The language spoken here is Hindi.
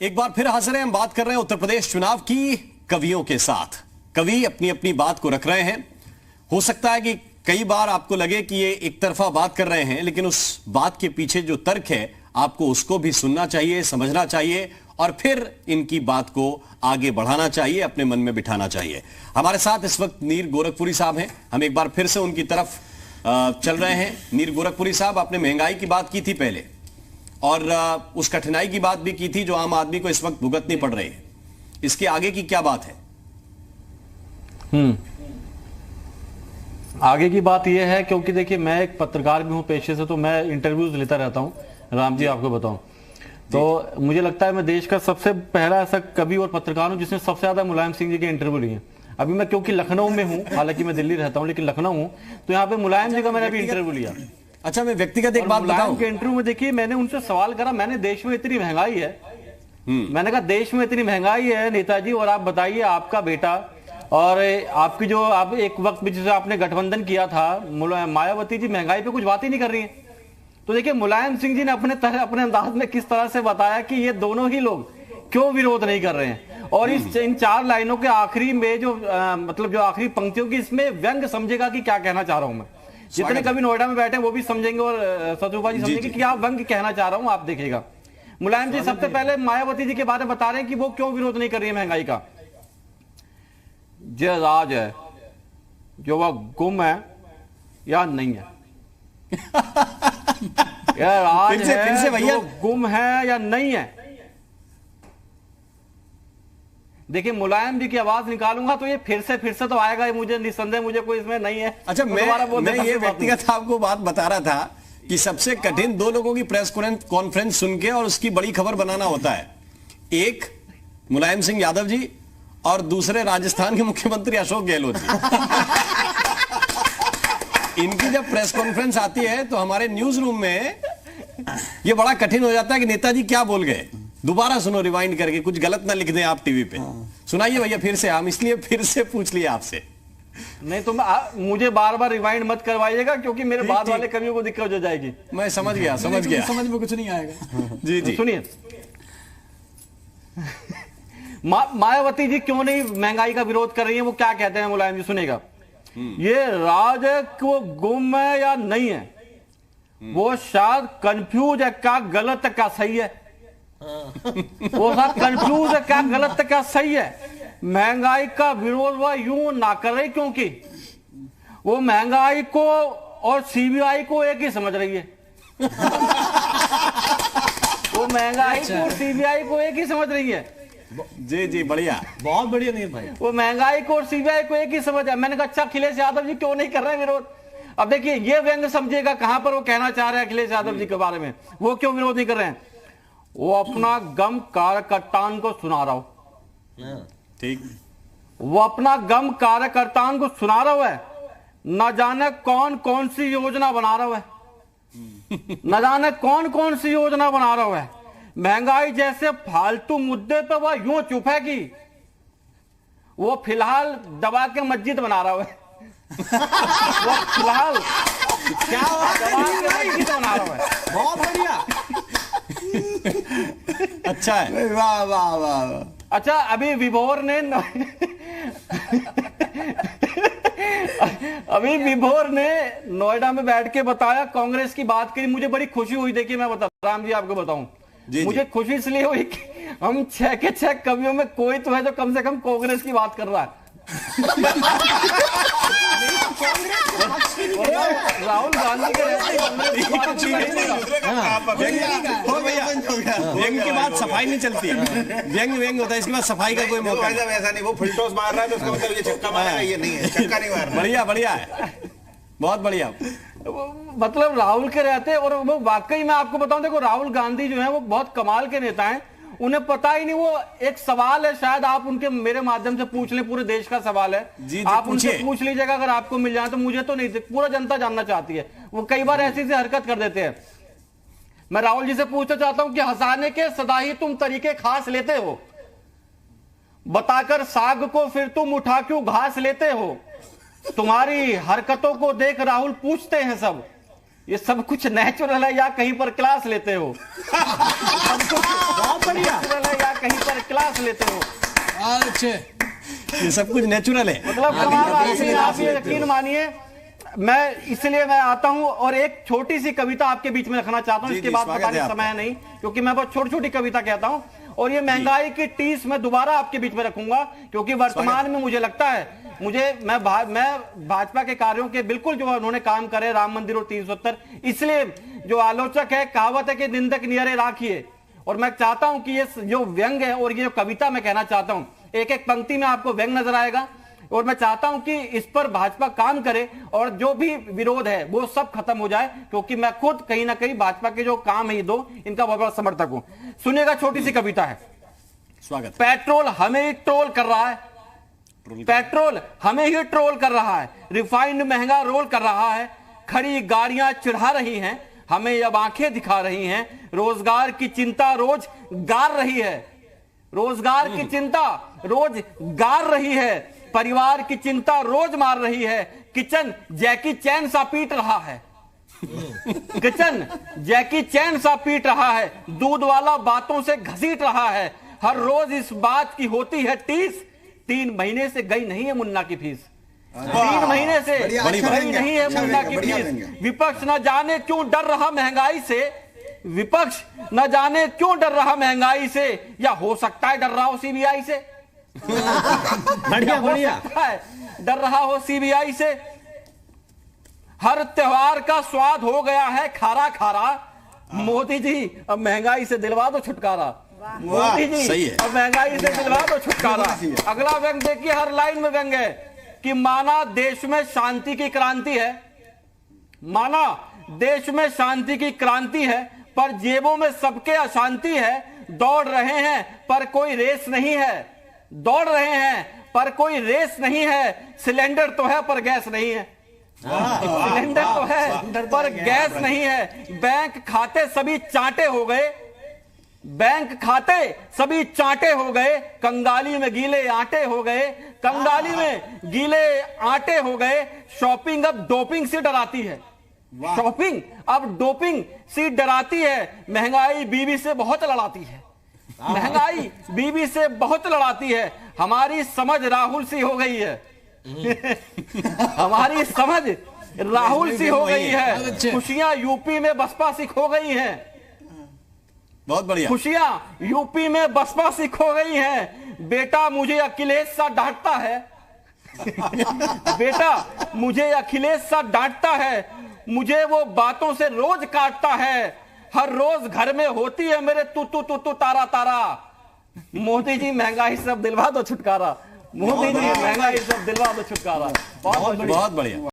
एक बार फिर हाजिर हैं, हम बात कर रहे हैं उत्तर प्रदेश चुनाव की कवियों के साथ। कवि अपनी अपनी बात को रख रहे हैं। हो सकता है कि कई बार आपको लगे कि ये एक तरफा बात कर रहे हैं, लेकिन उस बात के पीछे जो तर्क है आपको उसको भी सुनना चाहिए, समझना चाहिए और फिर इनकी बात को आगे बढ़ाना चाहिए, अपने मन में बिठाना चाहिए। हमारे साथ इस वक्त नीर गोरखपुरी साहब हैं। हम एक बार फिर से उनकी तरफ चल रहे हैं। नीर गोरखपुरी साहब, आपने महंगाई की बात की थी पहले और उस कठिनाई की बात भी की थी जो आम आदमी को इस वक्त भुगतनी पड़ रही है। इसके आगे की क्या बात है? आगे की बात यह है, क्योंकि देखिए मैं एक पत्रकार भी हूं पेशे से, तो मैं इंटरव्यूज लेता रहता हूं। राम जी आपको बताऊं तो मुझे लगता है मैं देश का सबसे पहला ऐसा कवि और पत्रकार हूं जिसने सबसे ज्यादा मुलायम सिंह जी के इंटरव्यू लिए। अभी मैं क्योंकि लखनऊ में हूं, हालांकि मैं दिल्ली रहता हूं लेकिन लखनऊ हूं, तो यहाँ पे मुलायम जी का मैंने अभी इंटरव्यू लिया। अच्छा, मैं व्यक्तिगत एक बात बताऊं के इंटरव्यू में देखिए मैंने उनसे सवाल करा, मैंने देश में इतनी महंगाई है, मैंने कहा देश में इतनी महंगाई है नेताजी, और आप बताइए आपका बेटा और आपकी जो आप एक वक्त में जिसे आपने गठबंधन किया था मायावती जी महंगाई पे कुछ बात ही नहीं कर रही है। तो देखिए मुलायम सिंह जी ने अपने अंदाज में किस तरह से बताया कि ये दोनों ही लोग क्यों विरोध नहीं कर रहे हैं। और इन चार लाइनों के आखिरी में जो मतलब जो आखिरी पंक्तियों की, इसमें व्यंग समझेगा कि क्या कहना चाह रहा हूं मैं। जितने कभी नोएडा में बैठे वो भी समझेंगे और शत्रुपा जी समझेंगे कि क्या व्यंग कहना चाह रहा हूं, आप देखिएगा। मुलायम जी सबसे पहले मायावती जी के बारे में बता रहे हैं कि वो क्यों विरोध नहीं कर रही है महंगाई का। जो राज है जो वह गुम है या नहीं है, यह राज फिर से भैया, जो गुम है या नहीं है। देखिए मुलायम जी की आवाज निकालूंगा तो ये फिर से तो आएगा, मुझे निस्संदेह मुझे कोई इसमें नहीं है। अच्छा, मैं ये व्यक्तिगत आपको बात बता रहा था कि सबसे कठिन दो लोगों की प्रेस कॉन्फ्रेंस सुन के और उसकी बड़ी खबर बनाना होता है। एक मुलायम सिंह यादव जी और दूसरे राजस्थान के मुख्यमंत्री अशोक गहलोत जी। इनकी जब प्रेस कॉन्फ्रेंस आती है तो हमारे न्यूज रूम में यह बड़ा कठिन हो जाता है कि नेताजी क्या बोल गए, दोबारा सुनो रिवाइंड करके, कुछ गलत ना लिख दें आप टीवी पे। सुनाइए भैया फिर से, हम इसलिए फिर से पूछ लिए आपसे। नहीं तो मुझे बार बार रिवाइंड मत करवाइएगा क्योंकि मेरे बाद वाले कवियों को दिक्कत हो जाएगी। मैं समझ गया समझ में कुछ नहीं आएगा। जी जी सुनिए, मायावती जी क्यों नहीं महंगाई का विरोध कर रही है, वो क्या कहते हैं मुलायम जी, सुनेगा। ये राज है कि वो गुम है या नहीं है, वो शायद कंफ्यूज है क्या गलत है क्या सही है, वो शायद कंफ्यूज है क्या गलत है क्या सही है। महंगाई का विरोध वह यूं ना कर रही क्योंकि वो महंगाई को और सीबीआई को एक ही समझ रही है। वो महंगाई को और सीबीआई को एक ही समझ रही है। जी जी, बढ़िया, बहुत बढ़िया नहीं भाई। वो महंगाई को और सीबीआई को एक ही समझ है। मैंने कहा अच्छा अखिलेश यादव जी क्यों नहीं कर रहे विरोध। अब देखिए ये व्यंग समझिएगा कहां पर वो कहना चाह रहे हैं अखिलेश यादव जी के बारे में, वो क्यों विरोध नहीं कर रहे हैं। वो अपना गम कार्यकर्ताओं को सुना रहा हो, ठीक, वो अपना गम कार्यकर्ताओं को सुना रहा है। न जाने कौन कौन सी योजना बना रहा है, न जाने कौन कौन सी योजना बना रहा है। महंगाई जैसे फालतू मुद्दे पे वह यूं चुप है कि वो फिलहाल दबा के मस्जिद बना रहा है। वो फिलहाल क्या दबा के मस्जिद बना रहा है। बहुत बढ़िया। अच्छा है, वाह वाह वाह। अच्छा, अभी विभोर ने नोएडा में बैठ के बताया, कांग्रेस की बात करी, मुझे बड़ी खुशी हुई। देखिए मैं बता राम जी आपको बताऊं, मुझे खुशी इसलिए हुई कि हम 6 के 6 कवियों में कोई तो है जो कम से कम कांग्रेस की बात कर रहा है। राहुल गांधी के व्यंग के बाद सफाई नहीं चलती है, व्यंग होता है, इसके बाद सफाई का कोई मौका नहीं। ऐसा नहीं, वो फुलटॉस मार रहा है तो उसका मतलब ये छक्का मार रहा है, ये नहीं है, छक्का नहीं मार रहा। बढ़िया बढ़िया है, बहुत बढ़िया। मतलब राहुल के रहते, और वो वाकई मैं आपको बताऊं, देखो राहुल गांधी जो है वो बहुत कमाल के नेता हैं। उन्हें पता ही नहीं, वो एक सवाल है, शायद आप उनके मेरे माध्यम से पूछ लें, पूरे देश का सवाल है। जी, आप उनसे पूछ लीजिएगा, अगर आपको मिल जाए तो। मुझे तो नहीं, पूरा जनता जानना चाहती है। वो कई बार ऐसी सी हरकत कर देते हैं। मैं राहुल जी से पूछना चाहता हूं कि हंसाने के सदा ही तुम तरीके खास लेते हो, बताकर साग को फिर तुम उठा क्यों घास लेते हो। तुम्हारी हरकतों को देख राहुल पूछते हैं सब, ये सब कुछ नेचुरल है या कहीं पर क्लास लेते हो? बहुत बढ़िया। नेचुरल है या कहीं पर क्लास लेते हो? अच्छे। ये सब कुछ नेचुरल है। मतलब कमाल आदमी है, आप ये यकीन मानिए। मैं इसलिए मैं आता हूं और एक छोटी सी कविता आपके बीच में रखना चाहता हूं। जी, इसके जी, बाद स्वागत बताने है समय है नहीं, क्योंकि मैं बहुत छोटी छोटी कविता कहता हूं। और ये महंगाई की टीस मैं दोबारा आपके बीच में रखूंगा, क्योंकि वर्तमान में मुझे लगता है मैं भाजपा के कार्यों के बिल्कुल जो उन्होंने काम करे, राम मंदिर और 370, इसलिए जो आलोचक है, कहावत है कि निंदक नियरे राखिए। और मैं चाहता हूं कि ये जो व्यंग है और ये जो कविता मैं कहना चाहता हूं, एक एक पंक्ति में आपको व्यंग नजर आएगा। और मैं चाहता हूं कि इस पर भाजपा काम करे और जो भी विरोध है वो सब खत्म हो जाए, क्योंकि मैं खुद कहीं ना कहीं भाजपा के जो काम है ये दो, इनका बहुत बड़ा समर्थक हूं। सुनिएगा, छोटी सी कविता है। स्वागत। पेट्रोल हमें ही ट्रोल कर रहा है, पेट्रोल हमें ही ट्रोल कर रहा है, रिफाइंड महंगा रोल कर रहा है, खड़ी गाड़ियां चिढ़ा रही हैं, हमें अब आंखें दिखा रही हैं, रोजगार की चिंता रोज गार रही है, रोजगार की चिंता रोज गार रही है, परिवार की चिंता रोज मार रही है, किचन जैकी चैन सा पीट रहा है, किचन जैकी चैन सा पीट रहा है, दूध वाला बातों से घसीट रहा है, हर रोज इस बात की होती है टीस, 3 महीने से गई नहीं है मुन्ना की फीस, 3 महीने से गई नहीं है मुन्ना की फीस। विपक्ष न जाने क्यों डर रहा महंगाई से, विपक्ष न जाने क्यों डर रहा महंगाई से, या हो सकता है डर रहा हो सीबीआई से, बढ़िया बढ़िया। डर रहा हो सीबीआई से। हर त्योहार का स्वाद हो गया है खारा खारा, मोदी जी अब महंगाई से दिलवा दो छुटकारा, मोदी जी सही है। अब महंगाई से दिलवा दो छुटकारा। अगला व्यंग देखिए, हर लाइन में व्यंग है कि माना देश में शांति की क्रांति है, माना देश में शांति की क्रांति है, पर जेबों में सबके अशांति है, दौड़ रहे हैं पर कोई रेस नहीं है, दौड़ रहे हैं पर कोई रेस नहीं है, सिलेंडर तो है पर गैस नहीं है, सिलेंडर तो है पर गैस नहीं है, बैंक खाते सभी चांटे हो गए, बैंक खाते सभी चांटे हो गए, कंगाली में गीले आटे हो गए, कंगाली में गीले आटे हो गए, शॉपिंग अब डोपिंग से डराती है, शॉपिंग अब डोपिंग से डराती है, महंगाई बीवी से बहुत लड़ाती है, महंगाई बीवी से बहुत लड़ाती है, हमारी समझ राहुल सी हो गई है, हमारी समझ राहुल सी हो गई है, खुशियां यूपी में बसपा सी खो गई हैं, बहुत बढ़िया। खुशियां यूपी में बसपा सी खो गई हैं, बेटा मुझे अखिलेश सा डांटता है, बेटा मुझे अखिलेश सा डांटता है, मुझे वो बातों से रोज काटता है, हर रोज घर में होती है मेरे तू तू तू तू तारा तारा, मोदी जी महंगाई से अब दिलवा दो छुटकारा, मोदी जी महंगाई से अब दिलवा दो छुटकारा। बहुत बहुत बढ़िया।